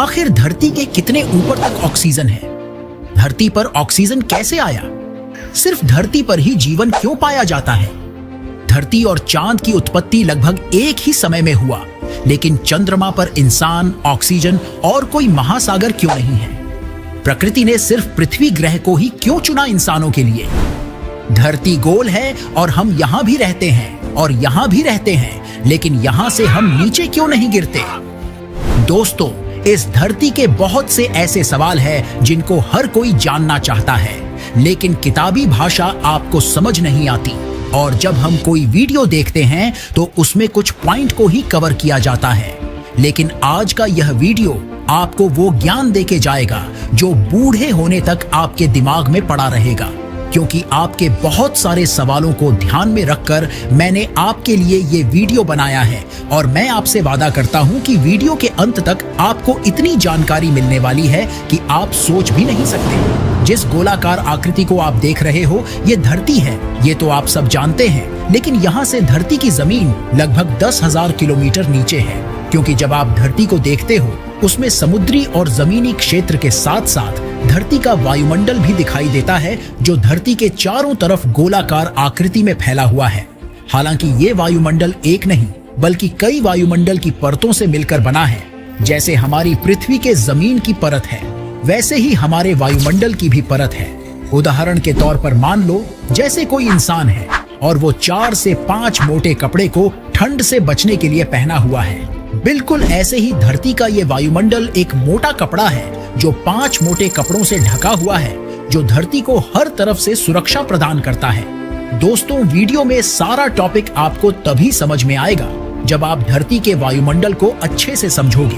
आखिर धरती के कितने ऊपर तक ऑक्सीजन है? धरती पर ऑक्सीजन कैसे आया? सिर्फ धरती पर ही जीवन क्यों पाया जाता है? धरती और चांद की उत्पत्ति लगभग एक ही समय में हुआ, लेकिन चंद्रमा पर इंसान, ऑक्सीजन और कोई महासागर क्यों नहीं है? प्रकृति ने सिर्फ पृथ्वी ग्रह को ही क्यों चुना इंसानों के लिए? धरती गोल है और हम यहां भी रहते हैं और यहां भी रहते हैं, लेकिन यहां से हम नीचे क्यों नहीं गिरते? दोस्तों, इस धरती के बहुत से ऐसे सवाल हैं जिनको हर कोई जानना चाहता है, लेकिन किताबी भाषा आपको समझ नहीं आती। और जब हम कोई वीडियो देखते हैं तो उसमें कुछ पॉइंट को ही कवर किया जाता है, लेकिन आज का यह वीडियो आपको वो ज्ञान देके जाएगा जो बूढ़े होने तक आपके दिमाग में पड़ा रहेगा, क्योंकि आपके बहुत सारे सवालों को ध्यान में रखकर मैंने आपके लिए ये वीडियो बनाया है। और मैं आपसे वादा करता हूँ कि वीडियो के अंत तक आपको इतनी जानकारी मिलने वाली है कि आप सोच भी नहीं सकते। जिस गोलाकार आकृति को आप देख रहे हो, ये धरती है, ये तो आप सब जानते हैं, लेकिन यहाँ से धरती की जमीन लगभग 10,000 किलोमीटर नीचे है, क्योंकि जब आप धरती को देखते हो उसमें समुद्री और जमीनी क्षेत्र के साथ साथ धरती का वायुमंडल भी दिखाई देता है, जो धरती के चारों तरफ गोलाकार आकृति में फैला हुआ है। हालांकि ये वायुमंडल एक नहीं बल्कि कई वायुमंडल की परतों से मिलकर बना है। जैसे हमारी पृथ्वी के जमीन की परत है, वैसे ही हमारे वायुमंडल की भी परत है। उदाहरण के तौर पर मान लो जैसे कोई इंसान है और वो 4 से 5 मोटे कपड़े को ठंड से बचने के लिए पहना हुआ है। बिल्कुल ऐसे ही धरती का ये वायुमंडल एक मोटा कपड़ा है जो 5 मोटे कपड़ों से ढका हुआ है, जो धरती को हर तरफ से सुरक्षा प्रदान करता है। दोस्तों, वीडियो में सारा टॉपिक आपको तभी समझ में आएगा जब आप धरती के वायुमंडल को अच्छे से समझोगे,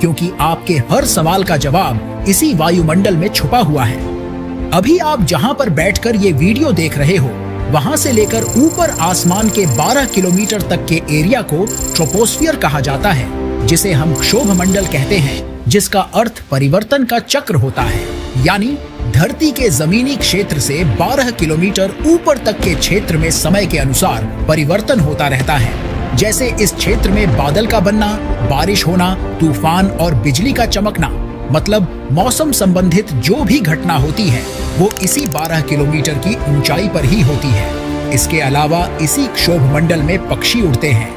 क्योंकि आपके हर सवाल का जवाब इसी वायुमंडल में छुपा हुआ है। अभी आप जहां पर बैठकर ये वीडियो देख रहे हो, वहां से लेकर ऊपर आसमान के 12 किलोमीटर तक के एरिया को ट्रोपोस्फियर कहा जाता है, जिसे हम क्षोभ मंडल कहते हैं, जिसका अर्थ परिवर्तन का चक्र होता है। यानी धरती के जमीनी क्षेत्र से 12 किलोमीटर ऊपर तक के क्षेत्र में समय के अनुसार परिवर्तन होता रहता है। जैसे इस क्षेत्र में बादल का बनना, बारिश होना, तूफान और बिजली का चमकना, मतलब मौसम संबंधित जो भी घटना होती है वो इसी 12 किलोमीटर की ऊंचाई पर ही होती है। इसके अलावा इसी क्षोभ मंडल में पक्षी उड़ते हैं,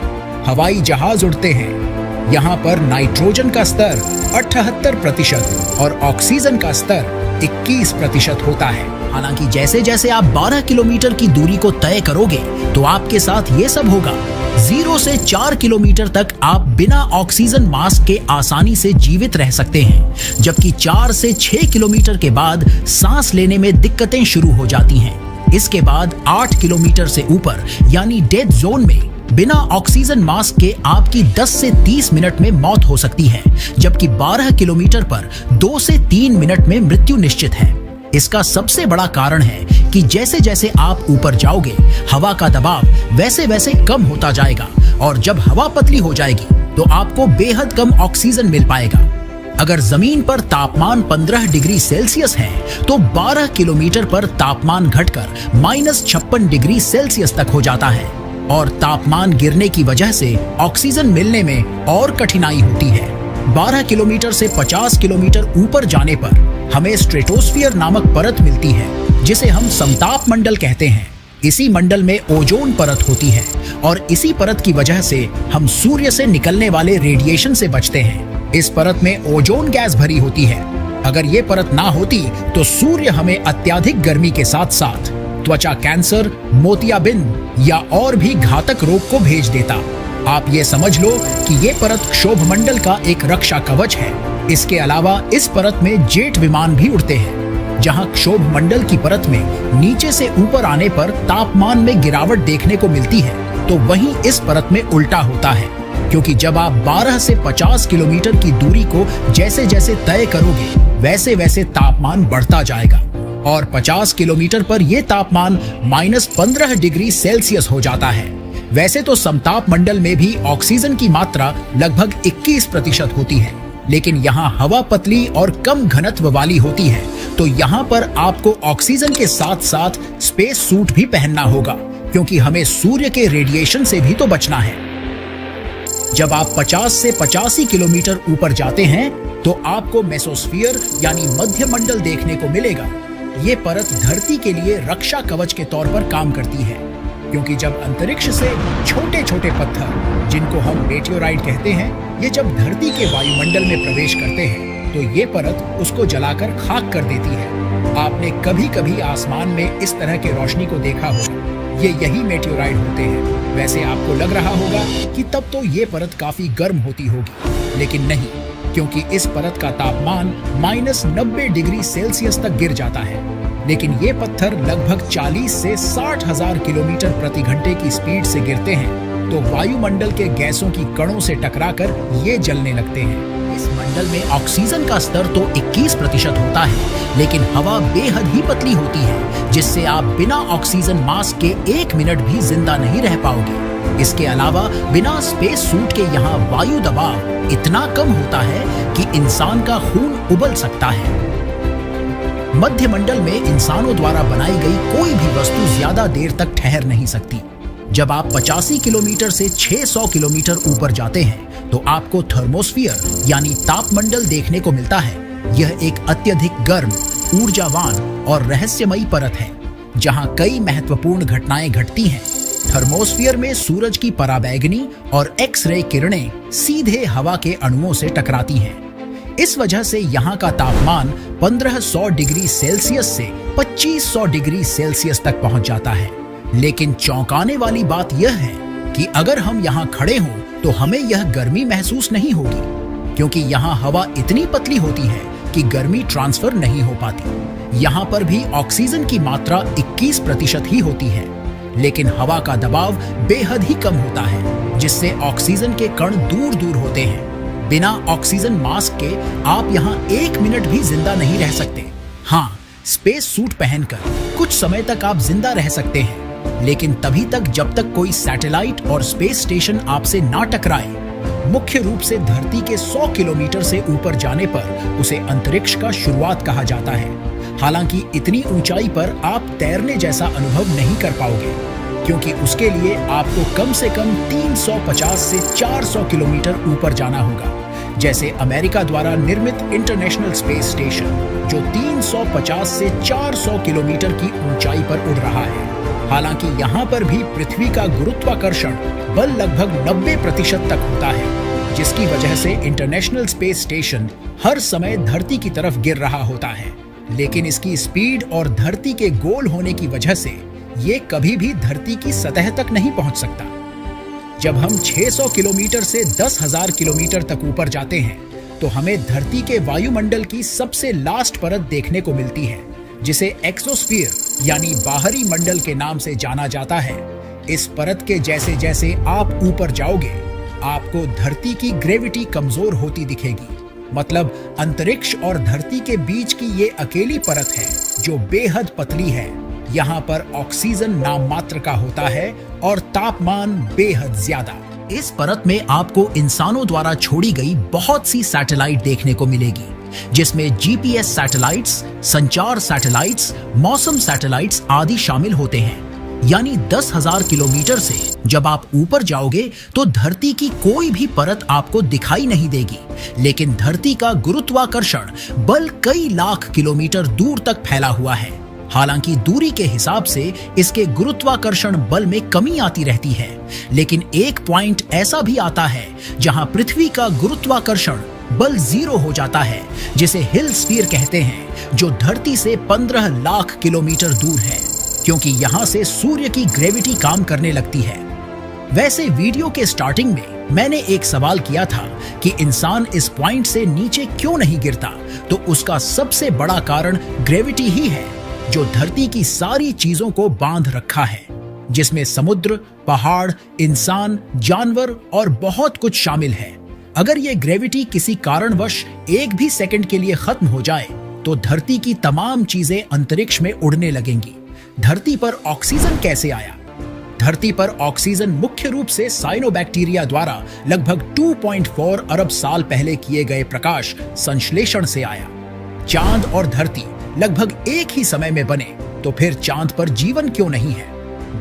हवाई जहाज उड़ते हैं। यहाँ पर नाइट्रोजन का स्तर 78% और ऑक्सीजन का स्तर 21% होता है। हालांकि जैसे जैसे आप 12 किलोमीटर की दूरी को तय करोगे तो आपके साथ ये सब होगा। 0 से 4 किलोमीटर तक आप बिना ऑक्सीजन मास्क के आसानी से जीवित रह सकते हैं, जबकि 4 से 6 किलोमीटर के बाद सांस लेने में दिक्कतें शुरू हो जाती हैं। इसके बाद 8 किलोमीटर से ऊपर यानी डेथ जोन में बिना ऑक्सीजन मास्क के आपकी 10 से 30 मिनट में मौत हो सकती है, जबकि 12 किलोमीटर पर 2 से 3 मिनट में मृत्यु निश्चित है। इसका सबसे बड़ा कारण है कि जैसे जैसे आप ऊपर जाओगे, हवा का दबाव वैसे वैसे कम होता जाएगा, और जब हवा पतली हो जाएगी तो आपको बेहद कम ऑक्सीजन मिल पाएगा। अगर जमीन पर तापमान 15 डिग्री सेल्सियस है तो 12 किलोमीटर पर तापमान घटकर -56 डिग्री सेल्सियस तक हो जाता है, और तापमान गिरने की वजह से ऑक्सीजन मिलने में और कठिनाई होती है। 12 किलोमीटर से 50 किलोमीटर ऊपर जाने पर हमें स्ट्रेटोस्फियर नामक परत मिलती है, जिसे हम समताप मंडल कहते हैं। इसी मंडल में ओजोन परत होती है, और इसी परत की वजह से हम सूर्य से निकलने वाले रेडिएशन से बचते हैं। इस परत में ओजोन गैस भरी होती है। अगर ये परत ना होती तो सूर्य हमें अत्यधिक गर्मी के साथ साथ त्वचा कैंसर, मोतियाबिंद या और भी घातक रोग को भेज देता। आप ये समझ लो कि ये परत क्षोभ मंडल का एक रक्षा कवच है। इसके अलावा इस परत में जेट विमान भी उड़ते हैं। जहां क्षोभ मंडल की परत में नीचे से ऊपर आने पर तापमान में गिरावट देखने को मिलती है, तो वहीं इस परत में उल्टा होता है, क्योंकि जब आप 12 से 50 किलोमीटर की दूरी को जैसे जैसे तय करोगे, वैसे वैसे तापमान बढ़ता जाएगा, और 50 किलोमीटर पर यह तापमान -15 डिग्री सेल्सियस हो जाता है। वैसे तो समताप मंडल में भी ऑक्सीजन की मात्रा लगभग 21% होती है, लेकिन यहाँ हवा पतली और कम घनत्व वाली होती है, तो यहाँ पर आपको ऑक्सीजन के साथ साथ स्पेस सूट भी पहनना होगा, क्योंकि हमें सूर्य के रेडिएशन से भी तो बचना है। जब आप 50 से 85 किलोमीटर ऊपर जाते हैं तो आपको मेसोस्फीयर यानी मध्य मंडल देखने को मिलेगा। ये परत धरती के लिए रक्षा कवच के तौर पर काम करती है, क्योंकि जब अंतरिक्ष से छोटे छोटे पत्थर, जिनको हम मेटियोराइट कहते हैं, ये जब धरती के वायुमंडल में प्रवेश करते हैं तो ये परत उसको जलाकर खाक कर देती है। आपने कभी कभी आसमान में इस तरह के रोशनी को देखा होगा, ये यही मेटियोराइट होते हैं। वैसे आपको लग रहा होगा कि तब तो ये परत काफी गर्म होती होगी, लेकिन नहीं, क्योंकि इस परत का तापमान -90 डिग्री सेल्सियस तक गिर जाता है। लेकिन ये पत्थर लगभग 40 से 60 हजार किलोमीटर प्रति घंटे की स्पीड से गिरते हैं, तो वायुमंडल के गैसों की कणों से टकराकर ये जलने लगते हैं। इस मंडल में ऑक्सीजन का स्तर तो 21% होता है, लेकिन हवा बेहद ही पतली होती है, जिससे आप बिना ऑक्सीजन मास्क के 1 मिनट भी जिंदा नहीं रह पाओगे। इसके अलावा बिना स्पेस सूट के यहाँ वायु दबाव इतना कम होता है कि इंसान का खून उबल सकता है। मध्य मंडल में इंसानों द्वारा बनाई गई कोई भी वस्तु ज्यादा देर तक ठहर नहीं सकती। जब आप 85 किलोमीटर से 600 किलोमीटर ऊपर जाते हैं तो आपको थर्मोस्फीयर यानी तापमंडल देखने को मिलता है। यह एक अत्यधिक गर्म, ऊर्जावान और रहस्यमयी परत है, जहां कई महत्वपूर्ण घटनाएं घटती हैं। थर्मोस्फीयर में सूरज की पराबैंगनी और एक्स-रे किरणें सीधे हवा के अणुओं से टकराती हैं। इस वजह से यहाँ का तापमान 1500 डिग्री सेल्सियस से 2500 डिग्री सेल्सियस तक पहुंच जाता है। लेकिन चौंकाने वाली बात यह है कि अगर हम यहाँ खड़े हों तो हमें यह गर्मी महसूस नहीं होगी, क्योंकि यहाँ हवा इतनी पतली होती है कि गर्मी ट्रांसफर नहीं हो पाती। यहाँ पर भी ऑक्सीजन की मात्रा 21% ही होती है, लेकिन हवा का दबाव बेहद ही कम होता है, जिससे ऑक्सीजन के कण दूर दूर होते हैं। बिना ऑक्सीजन मास्क के आप यहाँ 1 मिनट भी जिंदा नहीं रह सकते। हाँ, स्पेस सूट पहनकर कुछ समय तक आप जिंदा रह सकते हैं, लेकिन तभी तक जब तक कोई सैटेलाइट और स्पेस स्टेशन आपसे ना टकराए। मुख्य रूप से धरती के 100 किलोमीटर से ऊपर जाने पर उसे अंतरिक्ष का शुरुआत कहा जाता है। हालांकि इतनी ऊंचाई पर आप तैरने जैसा अनुभव नहीं कर पाओगे, क्योंकि उसके लिए आपको कम से कम 350 से 400 किलोमीटर ऊपर जाना होगा। जैसे अमेरिका द्वारा निर्मित इंटरनेशनल स्पेस स्टेशन, जो 350 से 400 किलोमीटर की ऊंचाई पर उड़ रहा है। हालांकि यहाँ पर भी पृथ्वी का गुरुत्वाकर्षण बल लगभग 90% तक होता है, जिसकी वजह से इंटरनेशनल स्पेस स्टेशन हर समय धरती की तरफ गिर रहा होता है। लेकिन इसकी स्पीड और धरती के गोल होने की वजह से ये कभी भी धरती की सतह तक नहीं पहुंच सकता। जब हम 600 किलोमीटर से 10,000 किलोमीटर तक ऊपर जाते हैं तो हमें धरती के वायुमंडल की सबसे लास्ट परत देखने को मिलती है, जिसे एक्सोस्फीयर यानी बाहरी मंडल के नाम से जाना जाता है। इस परत के जैसे जैसे आप ऊपर जाओगे, आपको धरती की ग्रेविटी कमजोर होती दिखेगी। मतलब अंतरिक्ष और धरती के बीच की ये अकेली परत है जो बेहद पतली है। यहाँ पर ऑक्सीजन नाम मात्र का होता है और तापमान बेहद ज्यादा। इस परत में आपको इंसानों द्वारा छोड़ी गई बहुत सी सैटेलाइट देखने को मिलेगी, जिसमें जीपीएस सैटेलाइट्स, संचार सैटेलाइट्स, मौसम सैटेलाइट्स आदि शामिल होते हैं। यानी 10,000 किलोमीटर से जब आप ऊपर जाओगे तो धरती की कोई भी परत आपको दिखाई नहीं देगी, लेकिन धरती का गुरुत्वाकर्षण बल कई लाख किलोमीटर दूर तक फैला हुआ है। हालांकि दूरी के हिसाब से इसके गुरुत्वाकर्षण बल में कमी आती रहती है, लेकिन एक पॉइंट ऐसा भी आता है जहां पृथ्वी का गुरुत्वाकर्षण बल 0 हो जाता है, जिसे हिल स्फीयर कहते हैं, जो धरती से 15 लाख किलोमीटर दूर है, क्योंकि यहां से सूर्य की ग्रेविटी काम करने लगती है। वैसे वीडियो के स्टार्टिंग में मैंने एक सवाल किया था कि इंसान इस पॉइंट से नीचे क्यों नहीं गिरता, तो उसका सबसे बड़ा कारण ग्रेविटी ही है, जो धरती की सारी चीजों को बांध रखा है, जिसमें समुद्र, पहाड़, इंसान, जानवर और बहुत कुछ शामिल है। अगर ये ग्रेविटी किसी कारणवश एक भी सेकंड के लिए खत्म हो जाए तो धरती की तमाम चीजें अंतरिक्ष में उड़ने लगेंगी। धरती पर ऑक्सीजन कैसे आया? धरती पर ऑक्सीजन मुख्य रूप से साइनोबैक्टीरिया द्वारा लगभग 2.4 अरब साल पहले किए गए प्रकाश संश्लेषण से आया। चांद और धरती लगभग एक ही समय में बने, तो फिर चांद पर जीवन क्यों नहीं है?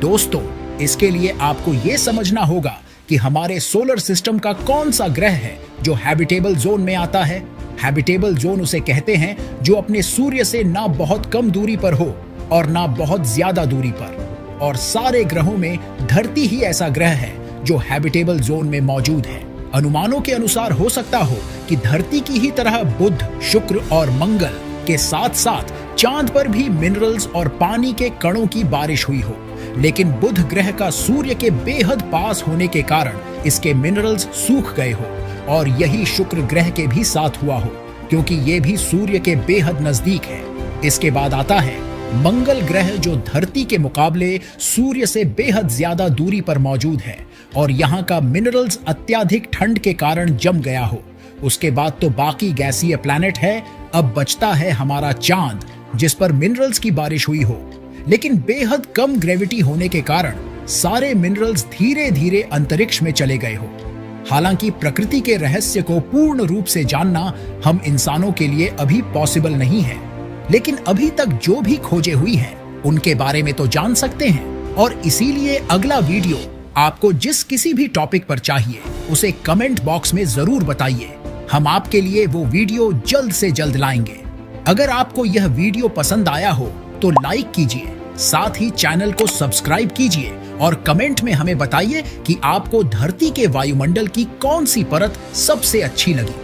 दोस्तों, इसके लिए आपको ये समझना होगा कि हमारे सोलर सिस्टम का कौन सा ग्रह है जो हैबिटेबल जोन में आता है। हैबिटेबल जोन उसे कहते हैं जो अपने सूर्य से ना बहुत कम दूरी पर हो और ना बहुत ज्यादा दूरी पर। और सारे ग्रहों में धरती ही ऐसा ग्रह है जो हैबिटेबल जोन में मौजूद है। अनुमानों के अनुसार हो सकता हो कि धरती की ही तरह बुध, शुक्र और मंगल के साथ साथ चांद पर भी मिनरल्स और पानी के कणों की बारिश हुई हो, लेकिन बुध ग्रह का सूर्य के बेहद पास होने के कारण इसके मिनरल्स सूख गए हो, और यही शुक्र ग्रह के भी साथ हुआ हो क्योंकि ये भी सूर्य के बेहद नजदीक है। इसके बाद आता है मंगल ग्रह जो धरती के मुकाबले सूर्य से बेहद ज्यादा दूरी पर मौजूद है और यहाँ का मिनरल्स अत्यधिक ठंड के कारण जम गया हो। उसके बाद तो बाकी गैसीय प्लैनेट है। अब बचता है हमारा चांद जिस पर मिनरल्स की बारिश हुई हो, लेकिन बेहद कम ग्रेविटी होने के कारण सारे मिनरल्स धीरे धीरे अंतरिक्ष में चले गए हो। हालांकि प्रकृति के रहस्य को पूर्ण रूप से जानना हम इंसानों के लिए अभी पॉसिबल नहीं है, लेकिन अभी तक जो भी खोजे हुई हैं उनके बारे में तो जान सकते हैं। और इसीलिए अगला वीडियो आपको जिस किसी भी टॉपिक पर चाहिए उसे कमेंट बॉक्स में जरूर बताइए। हम आपके लिए वो वीडियो जल्द से जल्द लाएंगे। अगर आपको यह वीडियो पसंद आया हो तो लाइक कीजिए, साथ ही चैनल को सब्सक्राइब कीजिए और कमेंट में हमें बताइए कि आपको धरती के वायुमंडल की कौन सी परत सबसे अच्छी लगी।